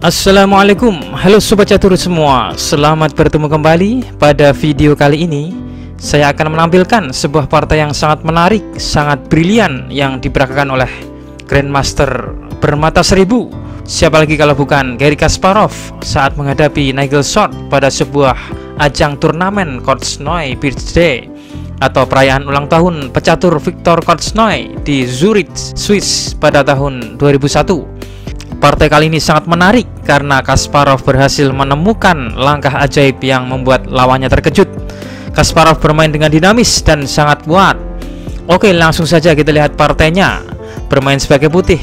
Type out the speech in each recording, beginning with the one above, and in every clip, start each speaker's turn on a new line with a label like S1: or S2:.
S1: Assalamualaikum, halo sobat catur semua. Selamat bertemu kembali. Pada video kali ini saya akan menampilkan sebuah partai yang sangat menarik, sangat brilian, yang diperagakan oleh Grandmaster bermata seribu. Siapa lagi kalau bukan Garry Kasparov saat menghadapi Nigel Short pada sebuah ajang turnamen Korchnoi Birthday atau perayaan ulang tahun pecatur Viktor Korchnoi di Zurich, Swiss pada tahun 2001. Partai kali ini sangat menarik karena Kasparov berhasil menemukan langkah ajaib yang membuat lawannya terkejut. Kasparov bermain dengan dinamis dan sangat kuat. Oke, langsung saja kita lihat partainya. Bermain sebagai putih,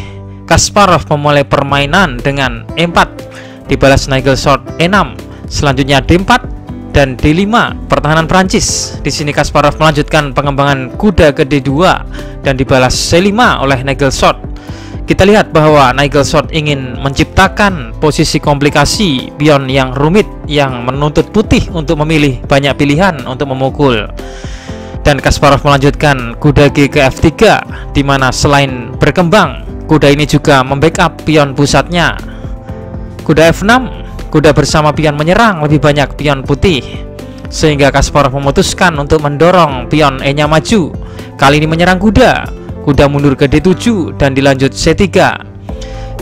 S1: Kasparov memulai permainan dengan E4, dibalas Nigel Short E6, selanjutnya D4 dan D5. Pertahanan Prancis. Di sini Kasparov melanjutkan pengembangan kuda ke D2 dan dibalas C5 oleh Nigel Short. Kita lihat bahwa Nigel Short ingin menciptakan posisi komplikasi pion yang rumit yang menuntut putih untuk memilih banyak pilihan untuk memukul. Dan Kasparov melanjutkan kuda G ke F3, di mana selain berkembang, kuda ini juga membackup pion pusatnya. Kuda F6, kuda bersama pion menyerang lebih banyak pion putih, sehingga Kasparov memutuskan untuk mendorong pion E-nya maju. Kali ini menyerang kuda mundur ke D7 dan dilanjut C3.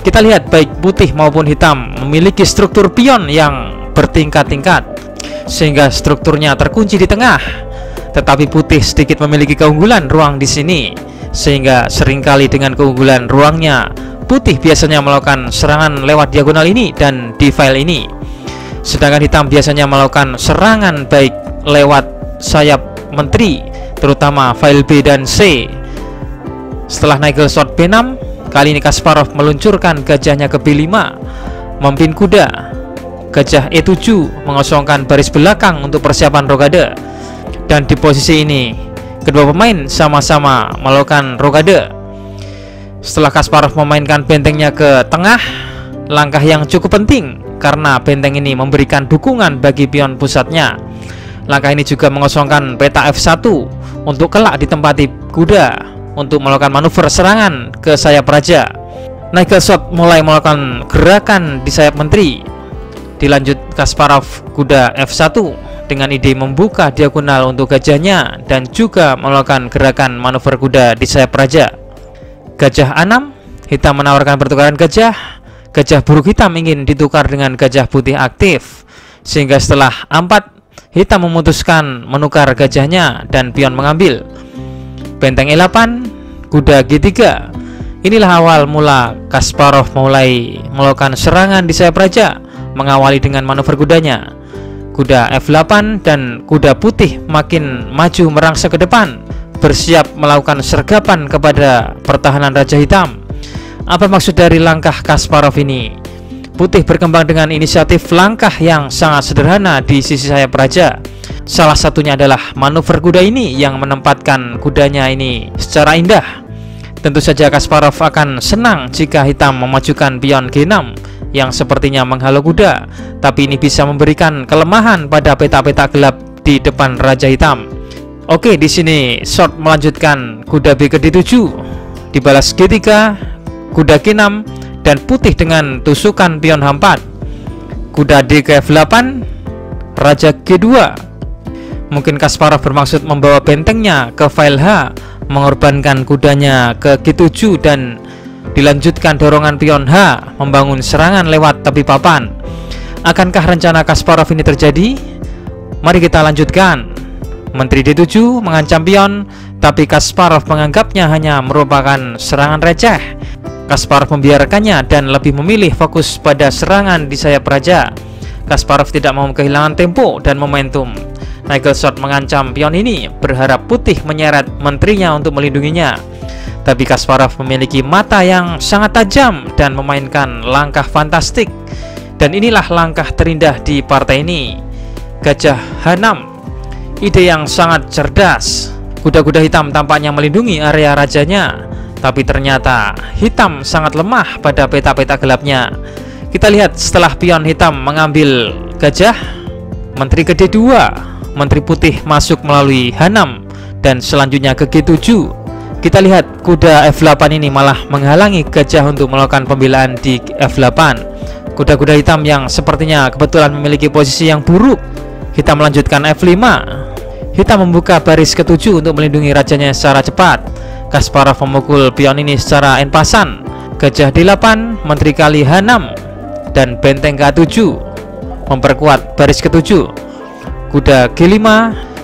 S1: Kita lihat baik putih maupun hitam memiliki struktur pion yang bertingkat-tingkat, sehingga strukturnya terkunci di tengah. Tetapi putih sedikit memiliki keunggulan ruang di sini, sehingga seringkali dengan keunggulan ruangnya, putih biasanya melakukan serangan lewat diagonal ini dan di file ini. Sedangkan hitam biasanya melakukan serangan baik lewat sayap menteri, terutama file B dan C. Setelah Nigel Short B6, kali ini Kasparov meluncurkan gajahnya ke B5, memimpin kuda. Gajah E7 mengosongkan baris belakang untuk persiapan rokade. Dan di posisi ini, kedua pemain sama-sama melakukan rokade. Setelah Kasparov memainkan bentengnya ke tengah, langkah yang cukup penting karena benteng ini memberikan dukungan bagi pion pusatnya. Langkah ini juga mengosongkan peta F1 untuk kelak ditempati kuda untuk melakukan manuver serangan ke sayap raja. Nigel Short mulai melakukan gerakan di sayap menteri. Dilanjut Kasparov kuda F1 dengan ide membuka diagonal untuk gajahnya dan juga melakukan gerakan manuver kuda di sayap raja. Gajah A6, hitam menawarkan pertukaran gajah. Gajah buruk hitam ingin ditukar dengan gajah putih aktif, sehingga setelah A4, hitam memutuskan menukar gajahnya dan pion mengambil. Benteng E8, kuda G3. Inilah awal mula Kasparov mulai melakukan serangan di sayap raja, mengawali dengan manuver kudanya. Kuda F8 dan kuda putih makin maju merangsek ke depan, bersiap melakukan sergapan kepada pertahanan raja hitam. Apa maksud dari langkah Kasparov ini? Putih berkembang dengan inisiatif langkah yang sangat sederhana di sisi sayap raja. Salah satunya adalah manuver kuda ini yang menempatkan kudanya ini secara indah. Tentu saja Kasparov akan senang jika hitam memajukan pion G6 yang sepertinya menghalau kuda, tapi ini bisa memberikan kelemahan pada peta-peta gelap di depan raja hitam. Oke, di sini Short melanjutkan kuda B ke D7, dibalas G3, kuda G6, dan putih dengan tusukan pion H4. Kuda D ke F8, raja G2. Mungkin Kasparov bermaksud membawa bentengnya ke file H, mengorbankan kudanya ke G7 dan dilanjutkan dorongan pion H, membangun serangan lewat tepi papan. Akankah rencana Kasparov ini terjadi? Mari kita lanjutkan. Menteri D7 mengancam pion, tapi Kasparov menganggapnya hanya merupakan serangan receh. Kasparov membiarkannya dan lebih memilih fokus pada serangan di sayap raja. Kasparov tidak mau kehilangan tempo dan momentum. Nigel Short mengancam pion ini, berharap putih menyeret menterinya untuk melindunginya. Tapi Kasparov memiliki mata yang sangat tajam dan memainkan langkah fantastik. Dan inilah langkah terindah di partai ini. Gajah H6, ide yang sangat cerdas. Kuda-kuda hitam tampaknya melindungi area rajanya, tapi ternyata hitam sangat lemah pada peta-peta gelapnya. Kita lihat setelah pion hitam mengambil gajah, menteri ke D2, menteri putih masuk melalui H6 dan selanjutnya ke G7. Kita lihat kuda F8 ini malah menghalangi gajah untuk melakukan pembelaan di F8. kuda-kuda hitam yang sepertinya kebetulan memiliki posisi yang buruk. Hitam melanjutkan F5. Hitam membuka baris ke-7 untuk melindungi rajanya secara cepat. Kasparov memukul pion ini secara en passant. Gajah D8, menteri kali H6, dan benteng K7 memperkuat baris ke-7. Kuda G5.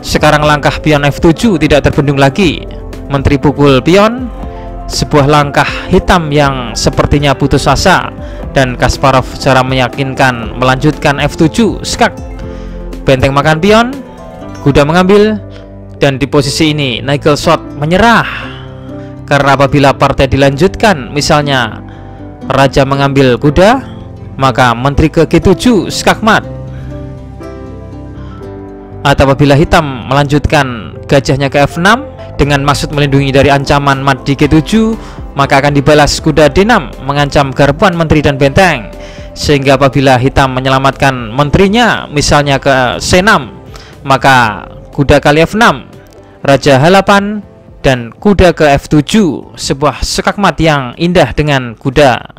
S1: Sekarang langkah pion F7 tidak terbendung lagi. Menteri pukul pion. Sebuah langkah hitam yang sepertinya putus asa, dan Kasparov secara meyakinkan melanjutkan F7 skak. Benteng makan pion. Kuda mengambil, dan di posisi ini Nigel Short menyerah. Karena apabila partai dilanjutkan, misalnya raja mengambil kuda, maka menteri ke G7 skakmat. Atau apabila hitam melanjutkan gajahnya ke F6 dengan maksud melindungi dari ancaman mat di G7, maka akan dibalas kuda D6 mengancam garpuan menteri dan benteng. Sehingga apabila hitam menyelamatkan menterinya misalnya ke C6, maka kuda kali F6, raja H8, dan kuda ke F7, sebuah skakmat yang indah dengan kuda